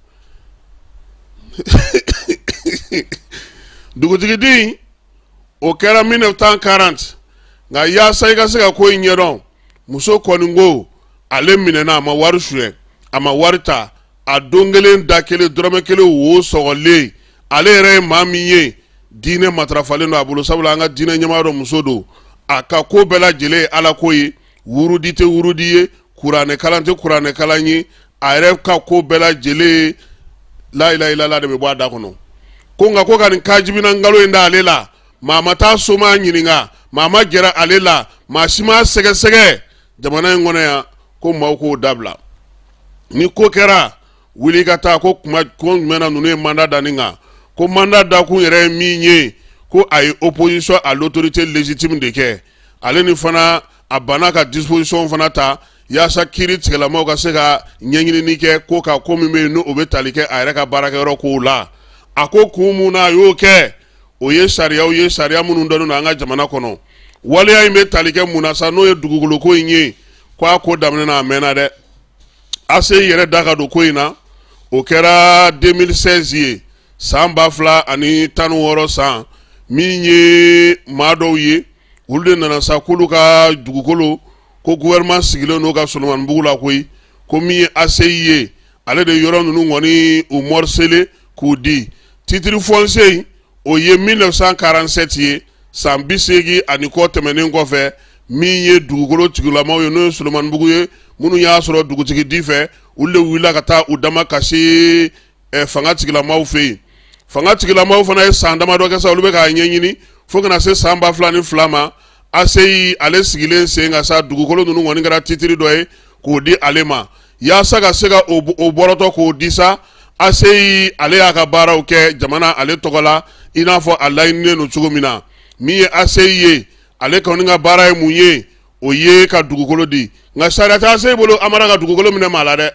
dugutigidi o kɛra 1940 nka yaasa i ka se ka ko in ɲɛdɔn muso kɔni ko ale minɛna a ma wari suɲɛ a ma wari ta a don kelen da kelen dɔrɔmɛ kelen wo sɔgɔlen ale yɛrɛ ye maa min ye diinɛ matarafalen don a bolo sabula an ka diinɛ ɲɛmaa dɔ muso don a ka ko bɛɛ lajɛlen ye ala ko ye wurudi tɛ wurudi ye kuranɛ kalan tɛ kuranɛ kalan ye a yɛrɛ ka ko bɛɛ lajɛlen ye la ilaha illallah de bɛ bɔ a da kɔnɔ ko nka ko ka nin kajibina nkalo in da ale la maa ma taa soma ɲininka maa ma gɛrɛ ale la maa si ma sɛgɛsɛgɛ jamana in kɔnɔ yan ko maaw k'o dabila ni ko kɛra wuli ka taa ko kuma ko jumɛn na ninnu ye mandat da nin kan ko mandat dakun yɛrɛ ye min ye ko a ye opposition à l'autorité légitime de kɛ ale ni fana a banna ka disposition fana ta yaasa kiiri tigɛlamaw ka se ka ɲɛɲinini kɛ ko ka ko min bɛ yen n'o bɛ tali kɛ a yɛrɛ ka baarakɛyɔrɔ kow la a ko kun mun na a y'o kɛ o ye sariyaw ye sariya minnu dɔnnen don an ka jamana kɔnɔ waleya in bɛ tali kɛ mun na sa n'o ye dugukolo ko in ye ko a ko daminɛna a mɛnna dɛ ase yɛrɛ da ka don ko in na o kɛra 2016 ye san 2016 san min ye maa dɔw ye olu de nana sa k'olu ka dugukolo ko gouvernement sigilen n'o ka Sulemanibugu la koyi ko min ye ACI ye ale de yɔrɔ ninnu kɔni u morcelé k'u di titre foncier o ye 1947 ye san 80 ani kɔ tɛmɛnen kɔfɛ min ye dugukolo tigilamaw ye n'o ye Sulemanibugu ye minnu y'a sɔrɔ dugutigi di fɛ olu de wulila ka taa u dama kasi fanga tigilamaw fɛ yen fanga tigilamaw fana ye san damadɔ kɛ sa olu bɛ k'a ɲɛɲini fo kana se san 2002 ma ACI ale sigilen sen ka sa dugukolo ninnu kɔni kɛra titiri dɔ ye k'o di ale ma yaasa ka se ka o bɔrɔtɔ k'o di sa ACI ale y'a ka baaraw kɛ jamana ale tɔgɔ la i n'a fɔ a laɲininen don cogo min na min ye ACI ye ale kɔni ka baara ye mun ye o ye ka dugukolo di nka sariya tɛ ACI bolo a mara ka dugukolo minɛ maa la dɛ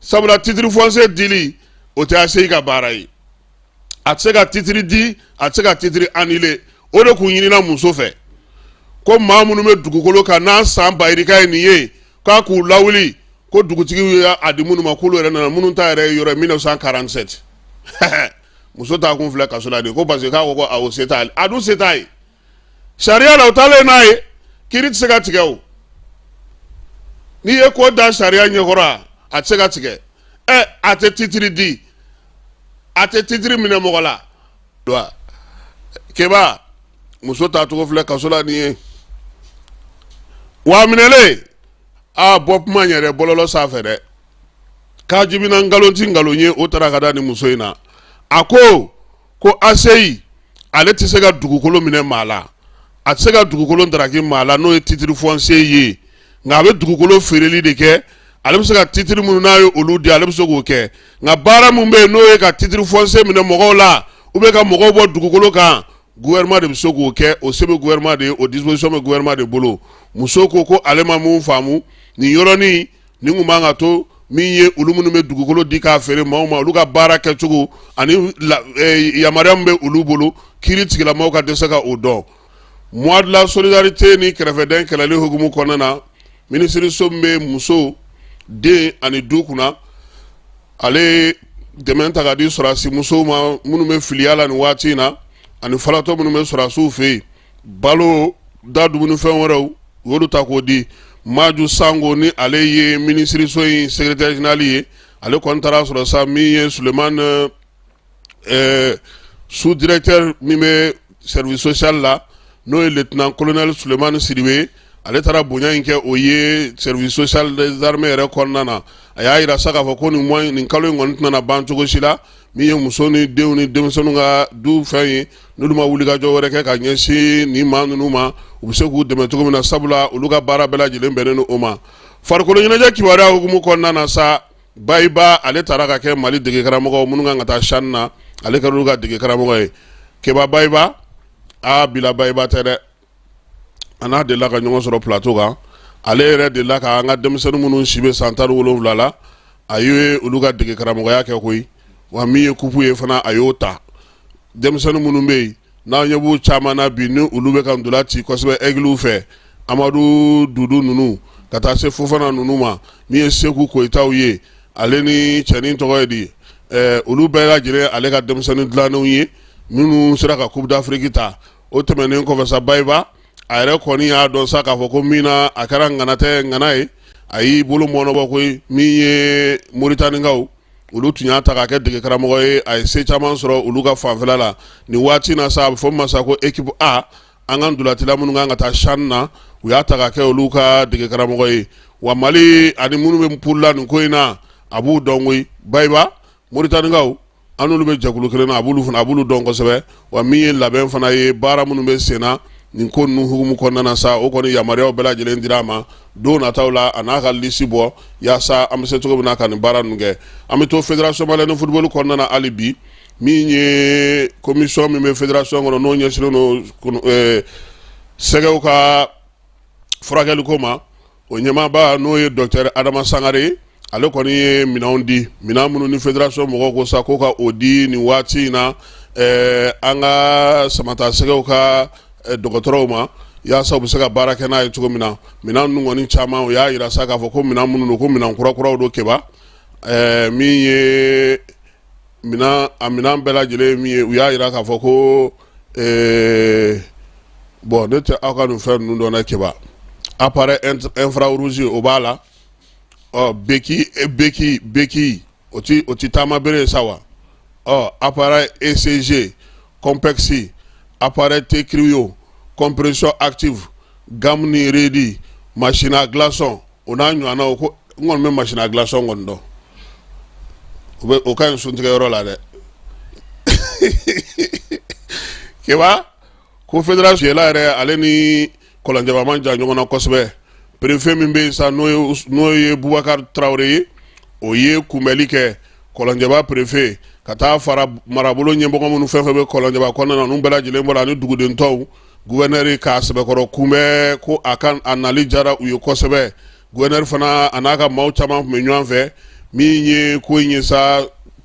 sabula titre foncier dili o tɛ ACI ka baara ye a tɛ se ka titre di a tɛ se ka titre annulé o de kun ɲinina muso fɛ ko maa minnu bɛ dugukolo kan n'a san bayirika ye nin ye k'a k'u lawuli ko dugutigi y'a di minnu ma k'olu yɛrɛ nana minnu ta yɛrɛ ye yɔrɔ 1947 muso t'a kun filɛ kaso la de ko parce que k'a ko ko awɔ se t'ale a dun se t'a ye sariya la o taalen n'a ye kiiri tɛ se ka tigɛ o n'i ye ko da sariya ɲɛkɔrɔ a tɛ se ka tigɛ a tɛ titiri di a tɛ titiri minɛ mɔgɔ la keba muso t'a cogo filɛ kaso la nin ye wa minɛlen a bɔ kuma yɛrɛ bɔlɔlɔ sanfɛ dɛ k'a jibina nkalon ti nkalon ye o taara ka da ni muso in na a ko ACI ale tɛ se ka dugukolo minɛ maa la a tɛ se ka dugukolo daraki maa la n'o ye titre foncier ye nka a bɛ dugukolo feereli de kɛ ale bɛ se ka titre minnu n'a ye olu di ale bɛ se k'o kɛ nka baara min bɛ yen n'o ye ka titre foncier minɛ mɔgɔw la ou bien ka mɔgɔw bɔ dugukolo kan gouvernement de bɛ se k'o kɛ o se bɛ gouvernement de ye o disposition bɛ gouvernement de bolo muso ko ale ma mun faamu nin yɔrɔnin nin kun b'an ka to min ye olu minnu bɛ dugukolo di k'a feere maaw ma olu ka baara kɛcogo ani yamaruya min bɛ olu bolo kiiri tigilamaw ka dɛsɛ ka o dɔn mois de la solidarité ni kɛrɛfɛdɛn kɛlɛli hukumu kɔnɔna na minisiriso min bɛ muso den ani du kunna ale dɛmɛ ta ka di sɔrɔdasi musow ma minnu bɛ filiya la nin waati in na ani falatɔ minnu bɛ sɔrɔdasiw fɛ yen balo da dumunifɛn wɛrɛw wolu ta ko di Maju Sango ni ale ye ministre so in secrétaire général ye ale kontara sur sa mi Suleiman sous-directeur mi service social là no lieutenant colonel Suleiman Sidibé ale tara bonya inke oye service social des armées rekonnana aya ira saka fo ko ni moy ni kalo ngon tana bantu go sila mi ye musoni dewni demsonu nga du fayi nuduma wuli ga jowore ke ka nyesi ni manu ma ubse ku de meto mina sabula uluga bara bela jile benenu oma farko nyina ja kiwara hukumu konnana sa bayba ale tara ka ke mali dege karamo mununga ngata shanna ale karuga dege karamo ke ba bayba a bila bayba tere ana de la ka nyongo soro plateau ga ale de la ka nga demsenu munun shibe santar wolowla la ayo uluga dege karamo ya ke koyi wa mi kupu ye fana ayota demsenu munumbe na nyabu chama na binu ulube kan dulati kosbe eglu fe amadu dudu nunu kata se fofana nunu ma mi seku ko itawye aleni chani togoyedi ulube la jire ale ka demsenu dlanu ye nunu siraka coupe d'Afrique ta o temene ko fa bayba ayre koni ya don saka foko mina akara nganate nganae ayi bulu mono bokoy mi ye Mauritanie ngaw ulu tunya ta ka ke dege karamo ay se chaman soro ulu ga fanfela la ni wati na sa fo masako équipe A angan dulati la munu nga ta shanna u ya ta ka ke ulu ka dege karamo wa Mali ani munu be pulla ni ko ina abu dongwi bayba Mauritanie ngaw anu lu be jakulu kelena abulu fana abulu dongo sebe wa mi laben fana ye bara munu be sena nin ko nu hukumu konnana sa o koni yamarew bela jelen dirama do na tawla anaka lisibo ya sa amse to na kan baranunge amito fédération malien football konnana alibi mi nye commission mi fédération ngono no nyesilo no segew ka frakelu koma o nyema ba no ye docteur Adama Sangare ale koni minaundi minamunu ni fédération mo ko sa ko ka odi ni wati na anga samata segew ka dogotoro ma ya sabu sega baraka na yitugo mina ngoni chama ya ira saka fo ko mina munu ko mina kura do keba mi ye mina bela jele mi ya ira ka fo ko bon de te akanu fer nu do na keba appareil infrarouge obala beki oti tama bere sawa appareil ECG complexi appareil T-Cryo, compression active, gamni ready, machine à glaçon. On a une machine à glaçon. Aucun son de là. Keba, confédération là, allez ni Kolanjaba manja nyona kosbe. Préfet mimbe sa noye Boubacar Traoré, oye kumelike Kolanjaba préfet. Kata fara marabolo nyembo ko munu fefebe Kolanjaba konna na numbela jilembo la ni dugu den taw gouverneur ka sebe ko kumbe ko akan anali jara uyo ko sebe gouverneur fana anaka maw chama me nyon fe mi nye ko nye sa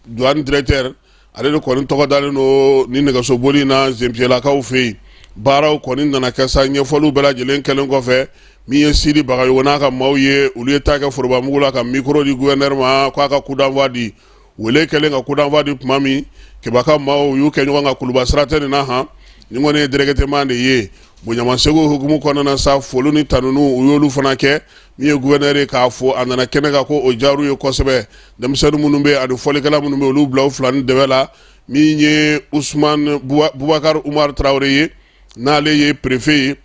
douane directeur ale ko ni to dal no ni nega so boli na Jean-Pierre la ka fe baraw ko ni na kasa nye folu bela jilen kelen ko fe mi ye siri baga yona ka maw ye uli ta ka forba mugula ka micro di gouverneur ma ko aka kudanwa di wele kelen ka kudanwa di mami ke baka maw yu ke nyo nga kuluba stratene na ha ni ngone directement de ye bonyama sego hukumu kono na sa folu ni tanunu uyolu fana ke mi ye gouverneur ka fo anana kenega ko o jaru ye kosebe dem senu munumbe adu fole kala munumbe olu blaw flan de wela mi nye Ousmane Boubacar Oumar Traoré na le ye préfet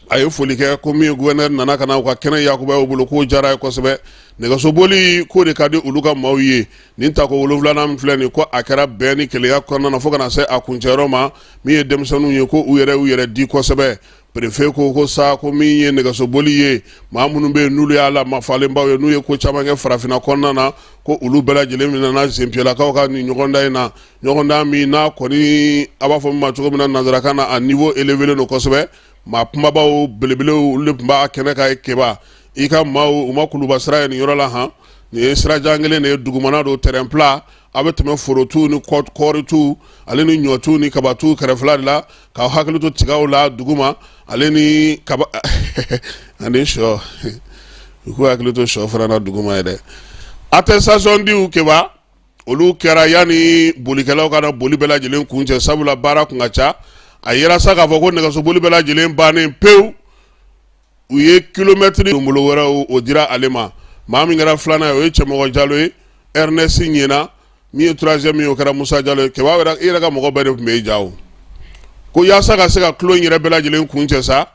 ayo foli ke ko mi gouverneur nana kana ko kena yakuba obulo ko jara ko sebe nega so boli ko de kade uluga mawye ninta ko wolofla nam fleni ko akara beni kele ya ko na foka na se akunjero ma mi ye demsanu ye ko uyere di ko sebe préfet ko sa ko mi ye nega so boli ye ma munu be nulu ya la ma fale mbawe nu ye ko chama nge farafina konna na ko ulu bela jele mi na Jean-Pierre ka ni nyogonda mi na ko ni aba fo ma to na nazara kana a niveau élevé no ko sebe ma puma bawo belebele le puma kene ka keba ika mawo umakulu basra ni yorola ha ni sra jangele ne dugumana do terrain plat abeteme forotu ni koritu ale ni nyotu ni kabatu karefla la ka haklu to tigaw la duguma ale ni kaba ande sho ko haklu to sho frana duguma ede attestation di u keba olu kera yani bolikelaw kana boli bela jelen kunje sabula bara kungacha ayera saka foko nega so boli bela jelen bane peu u ye kilomètre bolo wɛrɛ o dira ale ma maa min kɛra filanan ye o ye Cɛmɔgɔ Jalo ye Ernest Ɲena min ye 3e ye o kɛra Musa Jalo ye kɛba wɛrɛ i yɛrɛ ka mɔgɔ bɛɛ de tun bɛ i ja o ko yaasa ka se ka tulo in yɛrɛ bɛɛ lajɛlen kuncɛ sa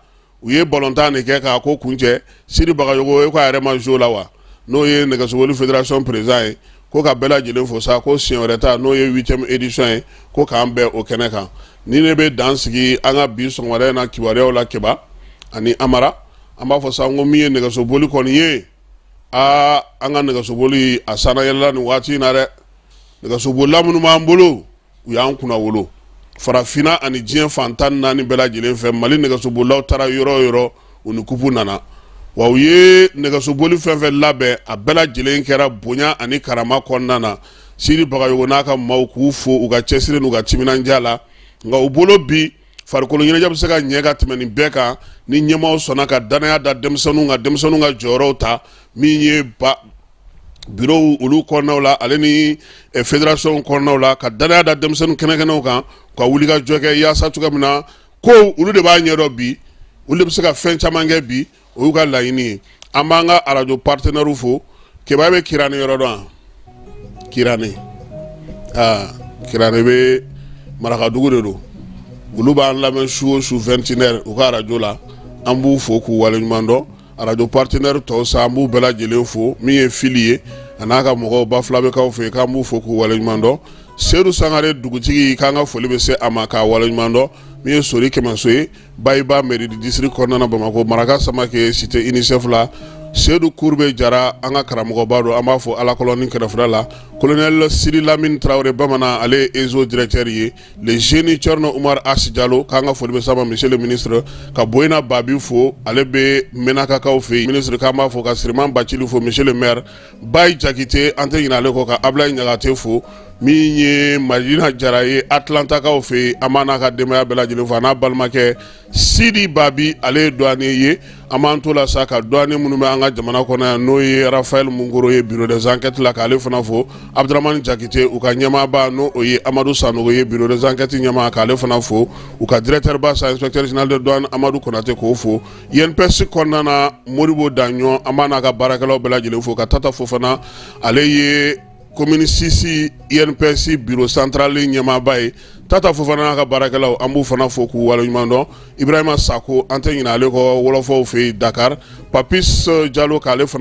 u ye ballontan de kɛ k'a ko kuncɛ Sidi Bagayogo ye ko a yɛrɛ ma joué la wa n'o ye nɛgɛsoboli fédération président ye ko ka bɛɛ lajɛlen fo sa ko siɲɛ wɛrɛ ta n'o ye 8e édition ye ko k'an bɛn o kɛnɛ kan ni ne bɛ dan sigi an ka bi sɔgɔmada in na kibaruyaw la Keba ani Amara an b'a fɔ sa ko min ye nɛgɛsoboli kɔni ye an ka nɛgɛsoboli a sanayɛlɛla nin waati in na dɛ nɛgɛsobolila minnu b'an bolo u y'an kunna wolo farafinna ani diɲɛ fan 14 bɛɛ lajɛlen fɛ Mali nɛgɛsobolilaw taara yɔrɔ o yɔrɔ u ni kupu nana wa u ye nɛgɛsoboli fɛn fɛn labɛn a bɛɛ lajɛlen kɛra bonya ani karama kɔnɔna na Sidi Bagayogo n'a ka maaw k'u fo u ka cɛsiri n'u ka timinandiya la nka u bolo bi farikolo ɲɛnajɛ bɛ se ka ɲɛ ka tɛmɛ nin bɛɛ kan ni ɲɛmaaw sɔnna ka danaya da denmisɛnninw ka jɔyɔrɔw ta min ye bureau olu kɔnɔnaw la ale ni fédération kɔnɔnaw la ka danaya da denmisɛnnin kɛnɛkɛnɛw kan ka wuli ka jɔ kɛ yaasa cogoya min na ko olu de b'a ɲɛdɔn bi olu de bɛ se ka fɛn caman kɛ bi o y'u ka laɲini ye an b'an ka radio partenaires fo Keba bɛ Kirane yɔrɔ dɔn Kirane Kirane bɛ Marakadugu de don olu b'an lamɛn su o su 20h u ka radio la an b'u fo k'u waleɲuman dɔn radio partenaire tɔw sa an b'u bɛɛ lajɛlen fo min ye Fili ye a n'a ka mɔgɔw Bafula bɛ k'aw fɛ yen k'an b'u fo k'u waleɲuman dɔn Seydou Sangare dugutigi k'an ka foli bɛ se a ma k'a waleɲuman dɔn min ye Sori Kɛmɛso ye Bayiba mairie du district kɔnɔna na Bamako Maraka Samake cité UNICEF la Seydou Kourbe Jara an ka karamɔgɔba don an b'a fɔ Alakɔlɔni kɛrɛfɛla la colonel Siri Lamine Traoré Bamanan ale ye EZO directeur ye le génie Thierno Oumar Asi Diallo k'an ka foli bɛ s'a ma monsieur le ministre ka Boyina Babi fo ale bɛ Menakakaw fɛ yen ministre k'an b'a fɔ ka Siriman Bacili fo monsieur le maire Bayi Jakite an tɛ ɲinɛ ale kɔ ka Ablaye Ɲagate fo min ye Madina Jara ye Atlantakaw fɛ yen an b'a n'a ka denbaya bɛɛ lajɛlen fo a n'a balimakɛ Sidi Babi ale ye douanier ye an b'an to la sa ka douanier minnu bɛ an ka jamana kɔnɔ yan n'o ye Raphaël Mungoro ye bureau des enquêtes la k'ale fana fo Abdramane Jakite u ka ɲɛmaaba n'o ye Amadou Sanogo ye bureau des enquêtes ɲɛmaa k'ale fana fo u ka directeur ba sa inspecteur général de douane Amadou Konate k'o fo INPS kɔnɔna na Moribo Daɲɔ an b'a n'a ka baarakɛlaw bɛɛ lajɛlen fo ka Tata Fofana ale ye commune 6 INPS bureau central ɲɛmaaba ye Tata Fofana n'a ka baarakɛlaw an b'u fana fo k'u waleɲuman dɔn Ibrahima Sako an tɛ ɲinɛ ale kɔ wɔlɔfɔw fɛ yen Dakar Papis Diallo k'ale fana